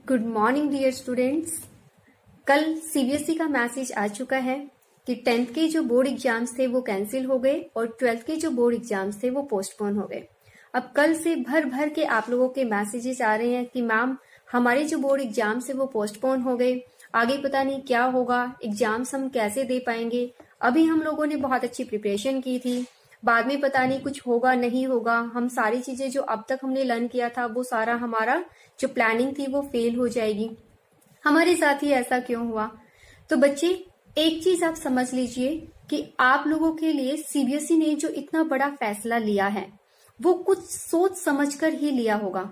Good morning dear students. कल CBSE का message आ चुका है कि 10th के जो बोर्ड एग्जाम्स थे वो कैंसिल हो गए और 12th के जो बोर्ड एग्जाम्स थे वो पोस्टपोन हो गए। अब कल से भर भर के आप लोगों के मैसेजेस आ रहे हैं कि मैम हमारे जो बोर्ड एग्जाम्स है वो पोस्टपोन हो गए, आगे पता नहीं क्या होगा, एग्जाम्स हम कैसे दे पाएंगे। अभी हम लोगों ने बहुत अच्छी प्रिपरेशन की थी, बाद में पता नहीं कुछ होगा नहीं होगा, हम सारी चीजें जो अब तक हमने लर्न किया था वो सारा हमारा जो प्लानिंग थी वो फेल हो जाएगी। हमारे साथ ही ऐसा क्यों हुआ? तो बच्चे एक चीज आप समझ लीजिए कि आप लोगों के लिए सीबीएसई ने जो इतना बड़ा फैसला लिया है वो कुछ सोच समझकर ही लिया होगा।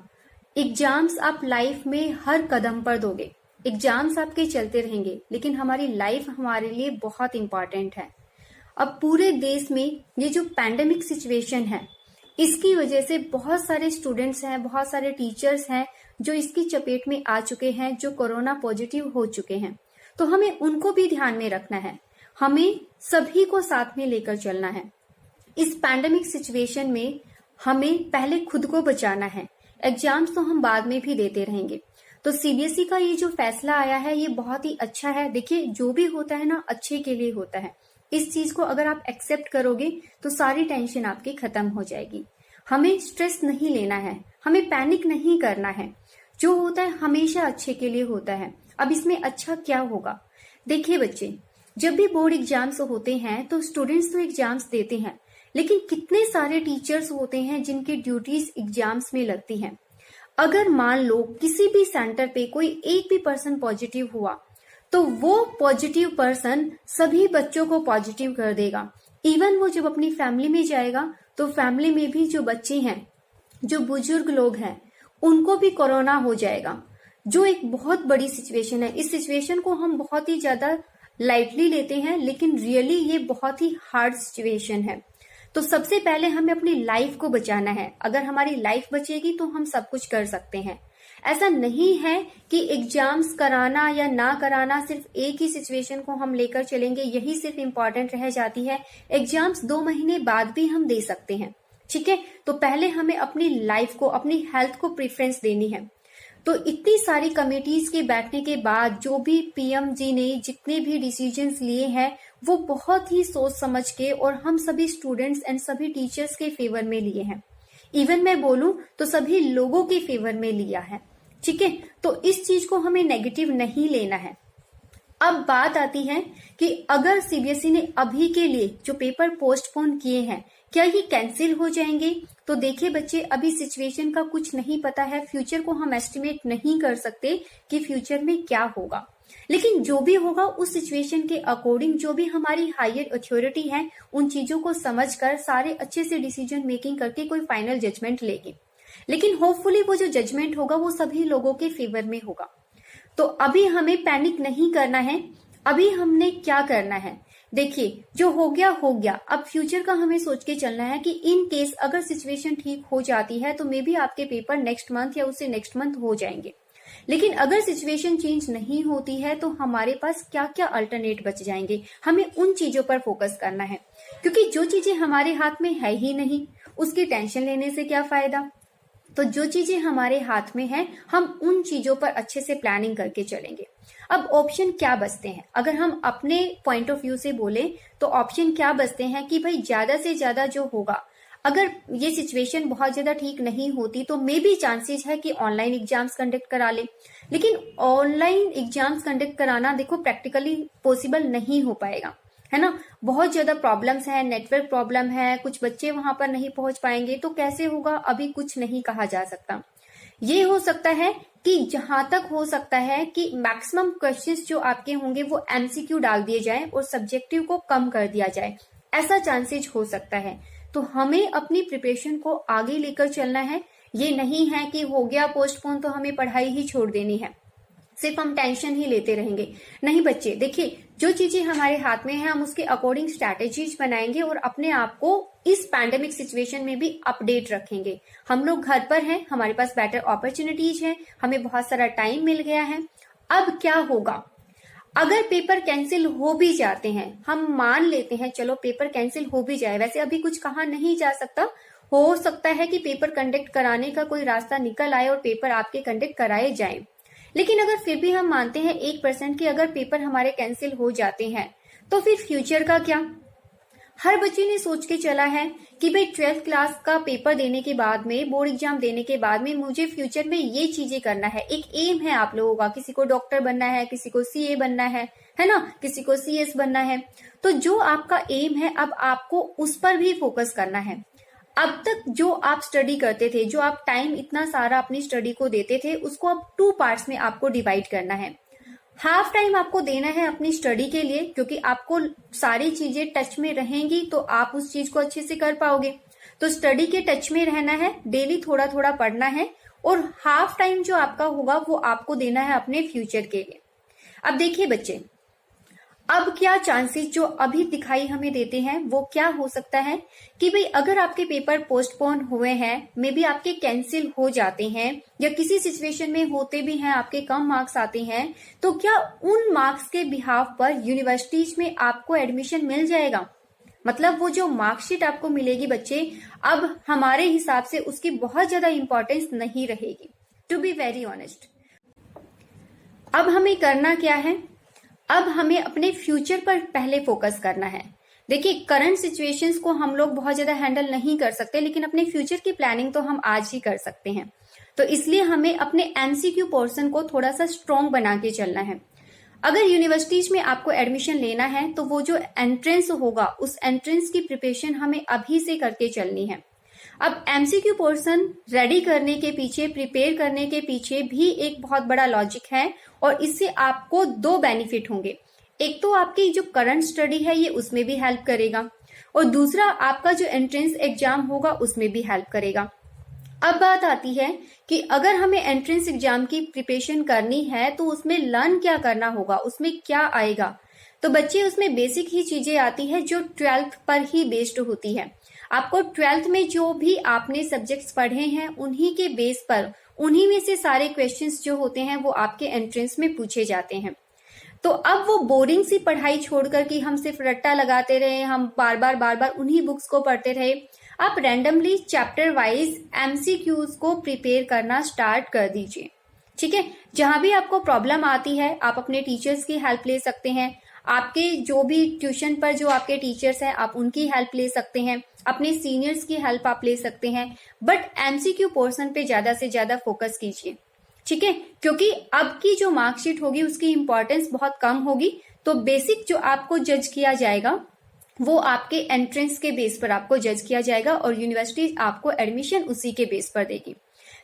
एग्जाम्स आप लाइफ में हर कदम पर दोगे, एग्जाम्स आपके चलते रहेंगे, लेकिन हमारी लाइफ हमारे लिए बहुत इंपॉर्टेंट है। अब पूरे देश में ये जो पैंडेमिक सिचुएशन है इसकी वजह से बहुत सारे स्टूडेंट्स हैं, बहुत सारे टीचर्स हैं जो इसकी चपेट में आ चुके हैं, जो कोरोना पॉजिटिव हो चुके हैं। तो हमें उनको भी ध्यान में रखना है, हमें सभी को साथ में लेकर चलना है। इस पैंडेमिक सिचुएशन में हमें पहले खुद को बचाना है, एग्जाम्स तो हम बाद में भी देते रहेंगे। तो सीबीएसई का ये जो फैसला आया है ये बहुत ही अच्छा है। देखिए जो भी होता है ना अच्छे के लिए होता है, इस चीज को अगर आप एक्सेप्ट करोगे तो सारी टेंशन आपकी खत्म हो जाएगी। हमें स्ट्रेस नहीं लेना है, हमें पैनिक नहीं करना है, जो होता है हमेशा अच्छे के लिए होता है। अब इसमें अच्छा क्या होगा? देखिए बच्चे, जब भी बोर्ड एग्जाम्स होते हैं तो स्टूडेंट्स तो एग्जाम्स देते हैं, लेकिन कितने सारे टीचर्स होते हैं जिनकी ड्यूटीज एग्जाम्स में लगती हैं। अगर मान लो किसी भी सेंटर पे कोई एक भी पर्सन पॉजिटिव हुआ तो वो पॉजिटिव पर्सन सभी बच्चों को पॉजिटिव कर देगा। इवन वो जब अपनी फैमिली में जाएगा तो फैमिली में भी जो बच्चे हैं, जो बुजुर्ग लोग हैं, उनको भी कोरोना हो जाएगा, जो एक बहुत बड़ी सिचुएशन है। इस सिचुएशन को हम बहुत ही ज्यादा लाइटली लेते हैं, लेकिन रियली ये बहुत ही हार्ड सिचुएशन है। तो सबसे पहले हमें अपनी लाइफ को बचाना है। अगर हमारी लाइफ बचेगी तो हम सब कुछ कर सकते हैं। ऐसा नहीं है कि एग्जाम्स कराना या ना कराना सिर्फ एक ही सिचुएशन को हम लेकर चलेंगे, यही सिर्फ इम्पोर्टेंट रह जाती है। एग्जाम्स 2 महीने बाद भी हम दे सकते हैं, ठीक है। तो पहले हमें अपनी लाइफ को, अपनी हेल्थ को प्रेफरेंस देनी है। तो इतनी सारी कमेटीज के बैठने के बाद जो भी पीएम जी ने जितने भी डिसीजंस लिए हैं वो बहुत ही सोच समझ के और हम सभी स्टूडेंट्स एंड सभी टीचर्स के फेवर में लिए हैं। इवन मैं बोलूं तो सभी लोगों के फेवर में लिया है, ठीक है। तो इस चीज को हमें नेगेटिव नहीं लेना है। अब बात आती है कि अगर सीबीएसई ने अभी के लिए जो पेपर पोस्टपोन किए हैं क्या ये कैंसिल हो जाएंगे? तो देखिए बच्चे, अभी सिचुएशन का कुछ नहीं पता है, फ्यूचर को हम एस्टिमेट नहीं कर सकते कि फ्यूचर में क्या होगा, लेकिन जो भी होगा उस सिचुएशन के अकॉर्डिंग जो भी हमारी हायर अथॉरिटी है उन चीजों को समझकर सारे अच्छे से डिसीजन मेकिंग करके कोई फाइनल जजमेंट लेगी। लेकिन होपफुली वो जो जजमेंट होगा वो सभी लोगों के फेवर में होगा। तो अभी हमें पैनिक नहीं करना है। अभी हमने क्या करना है, देखिए जो हो गया हो गया। अब फ्यूचर का हमें सोच के चलना है कि इन केस अगर सिचुएशन ठीक हो जाती है तो मे बी आपके पेपर नेक्स्ट मंथ या उससे नेक्स्ट मंथ हो जाएंगे। लेकिन अगर सिचुएशन चेंज नहीं होती है तो हमारे पास क्या क्या अल्टरनेट बच जाएंगे, हमें उन चीजों पर फोकस करना है। क्योंकि जो चीजें हमारे हाथ में है ही नहीं उसकी टेंशन लेने से क्या फायदा। तो जो चीजें हमारे हाथ में हैं हम उन चीजों पर अच्छे से प्लानिंग करके चलेंगे। अब ऑप्शन क्या बचते हैं? अगर हम अपने पॉइंट ऑफ व्यू से बोले तो ऑप्शन क्या बचते हैं कि भाई ज्यादा से ज्यादा जो होगा, अगर ये सिचुएशन बहुत ज्यादा ठीक नहीं होती तो मे बी चांसेस है कि ऑनलाइन एग्जाम्स कंडक्ट करा ले। लेकिन ऑनलाइन एग्जाम्स कंडक्ट कराना देखो प्रैक्टिकली पॉसिबल नहीं हो पाएगा, है ना। बहुत ज्यादा प्रॉब्लम्स है, नेटवर्क प्रॉब्लम है, कुछ बच्चे वहां पर नहीं पहुंच पाएंगे, तो कैसे होगा अभी कुछ नहीं कहा जा सकता। ये हो सकता है कि जहां तक हो सकता है कि मैक्सिमम क्वेश्चंस जो आपके होंगे वो एमसीक्यू डाल दिए जाए और सब्जेक्टिव को कम कर दिया जाए, ऐसा चांसेस हो सकता है। तो हमें अपनी प्रिपरेशन को आगे लेकर चलना है। ये नहीं है कि हो गया पोस्टपोन तो हमें पढ़ाई ही छोड़ देनी है, सिर्फ हम टेंशन ही लेते रहेंगे। नहीं बच्चे, देखिए जो चीजें हमारे हाथ में है हम उसके अकॉर्डिंग स्ट्रैटेजीज बनाएंगे और अपने आप को इस पैंडेमिक सिचुएशन में भी अपडेट रखेंगे। हम लोग घर पर हैं, हमारे पास बेटर अपॉर्चुनिटीज है, हमें बहुत सारा टाइम मिल गया है। अब क्या होगा अगर पेपर कैंसिल हो भी जाते हैं? हम मान लेते हैं चलो पेपर कैंसिल हो भी जाए, वैसे अभी कुछ कहा नहीं जा सकता, हो सकता है कि पेपर कंडक्ट कराने का कोई रास्ता निकल आए और पेपर आपके कंडक्ट कराए जाए। लेकिन अगर फिर भी हम मानते हैं 1% कि अगर पेपर हमारे कैंसिल हो जाते हैं तो फिर फ्यूचर का क्या? हर बच्चे ने सोच के चला है कि भाई 12th क्लास का पेपर देने के बाद में, बोर्ड एग्जाम देने के बाद में मुझे फ्यूचर में ये चीजें करना है। एक एम है आप लोगों का, किसी को डॉक्टर बनना है, किसी को सीए बनना है ना, किसी को सीएस बनना है। तो जो आपका एम है अब आपको उस पर भी फोकस करना है। अब तक जो आप स्टडी करते थे, जो आप टाइम इतना सारा अपनी स्टडी को देते थे, उसको अब 2 पार्ट्स में आपको डिवाइड करना है। हाफ टाइम आपको देना है अपनी स्टडी के लिए, क्योंकि आपको सारी चीजें टच में रहेंगी तो आप उस चीज को अच्छे से कर पाओगे। तो स्टडी के टच में रहना है, डेली थोड़ा थोड़ा पढ़ना है, और हाफ टाइम जो आपका होगा वो आपको देना है अपने फ्यूचर के लिए। अब देखिए बच्चे, अब क्या चांसेस जो अभी दिखाई हमें देते हैं वो क्या हो सकता है कि भाई अगर आपके पेपर पोस्टपोन हुए हैं, मे बी आपके कैंसिल हो जाते हैं, या किसी सिचुएशन में होते भी हैं आपके कम मार्क्स आते हैं, तो क्या उन मार्क्स के बिहाफ पर यूनिवर्सिटीज में आपको एडमिशन मिल जाएगा? मतलब वो जो मार्कशीट आपको मिलेगी बच्चे, अब हमारे हिसाब से उसकी बहुत ज्यादा इंपॉर्टेंस नहीं रहेगी, टू बी वेरी ऑनेस्ट। अब हमें करना क्या है? अब हमें अपने फ्यूचर पर पहले फोकस करना है। देखिए, करंट सिचुएशंस को हम लोग बहुत ज्यादा हैंडल नहीं कर सकते, लेकिन अपने फ्यूचर की प्लानिंग तो हम आज ही कर सकते हैं। तो इसलिए हमें अपने एमसीक्यू पोर्शन को थोड़ा सा स्ट्रॉन्ग बना के चलना है। अगर यूनिवर्सिटीज में आपको एडमिशन लेना है तो वो जो एंट्रेंस होगा, उस एंट्रेंस की प्रिपरेशन हमें अभी से करके चलनी है। अब एमसीक्यू पोर्शन रेडी करने के पीछे, प्रिपेयर करने के पीछे भी एक बहुत बड़ा लॉजिक है, और इससे आपको 2 बेनिफिट होंगे। एक तो आपकी जो करंट स्टडी है ये उसमें भी हेल्प करेगा, और दूसरा आपका जो एंट्रेंस एग्जाम होगा उसमें भी हेल्प करेगा। अब बात आती है कि अगर हमें एंट्रेंस एग्जाम की प्रिपरेशन करनी है तो उसमें लर्न क्या करना होगा, उसमें क्या आएगा? तो बच्चे, उसमें बेसिक ही चीजें आती है जो 12th पर ही बेस्ड होती है। आपको 12th में जो भी आपने सब्जेक्ट्स पढ़े हैं उन्हीं के बेस पर, उन्हीं में से सारे क्वेश्चंस जो होते हैं वो आपके एंट्रेंस में पूछे जाते हैं। तो अब वो बोरिंग सी पढ़ाई छोड़कर कि हम सिर्फ रट्टा लगाते रहे, हम बार बार उन्हीं बुक्स को पढ़ते रहे, आप रैंडमली चैप्टर वाइज एमसीक्यूज को प्रिपेयर करना स्टार्ट कर दीजिए। ठीक है, जहां भी आपको प्रॉब्लम आती है आप अपने टीचर्स की हेल्प ले सकते हैं, आपके जो भी ट्यूशन पर जो आपके टीचर्स हैं आप उनकी हेल्प ले सकते हैं, अपने सीनियर्स की हेल्प आप ले सकते हैं, बट एमसीक्यू पोर्शन पे ज्यादा से ज्यादा फोकस कीजिए। ठीक है, क्योंकि अब की जो मार्कशीट होगी उसकी इंपॉर्टेंस बहुत कम होगी। तो बेसिक जो आपको जज किया जाएगा वो आपके एंट्रेंस के बेस पर आपको जज किया जाएगा, और यूनिवर्सिटी आपको एडमिशन उसी के बेस पर देगी।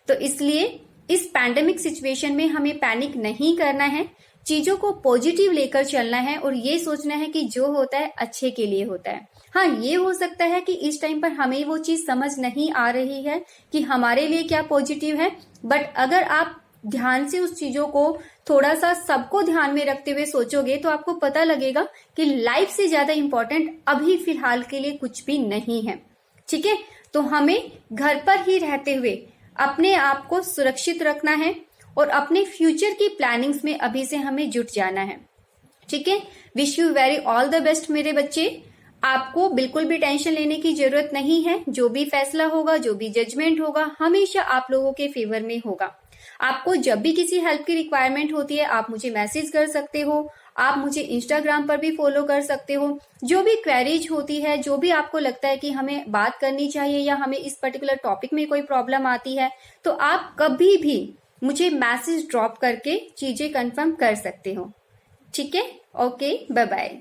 तो इसलिए इस पैंडेमिक सिचुएशन में हमें पैनिक नहीं करना है, चीजों को पॉजिटिव लेकर चलना है, और ये सोचना है कि जो होता है अच्छे के लिए होता है। हाँ, ये हो सकता है कि इस टाइम पर हमें वो चीज समझ नहीं आ रही है कि हमारे लिए क्या पॉजिटिव है, बट अगर आप ध्यान से उस चीजों को थोड़ा सा सबको ध्यान में रखते हुए सोचोगे तो आपको पता लगेगा कि लाइफ से ज्यादा इंपॉर्टेंट अभी फिलहाल के लिए कुछ भी नहीं है। ठीक है, तो हमें घर पर ही रहते हुए अपने आप को सुरक्षित रखना है, और अपने फ्यूचर की प्लानिंग्स में अभी से हमें जुट जाना है। ठीक है, wish you very all the best मेरे बच्चे। आपको बिल्कुल भी टेंशन लेने की जरूरत नहीं है, जो भी फैसला होगा, जो भी जजमेंट होगा, हमेशा आप लोगों के फेवर में होगा। आपको जब भी किसी हेल्प की रिक्वायरमेंट होती है आप मुझे मैसेज कर सकते हो, आप मुझे इंस्टाग्राम पर भी फॉलो कर सकते हो। जो भी क्वेरीज होती है, जो भी आपको लगता है कि हमें बात करनी चाहिए या हमें इस पर्टिकुलर टॉपिक में कोई प्रॉब्लम आती है, तो आप कभी भी मुझे मैसेज ड्रॉप करके चीजें कंफर्म कर सकते हो। ठीक है, ओके, बाय बाय।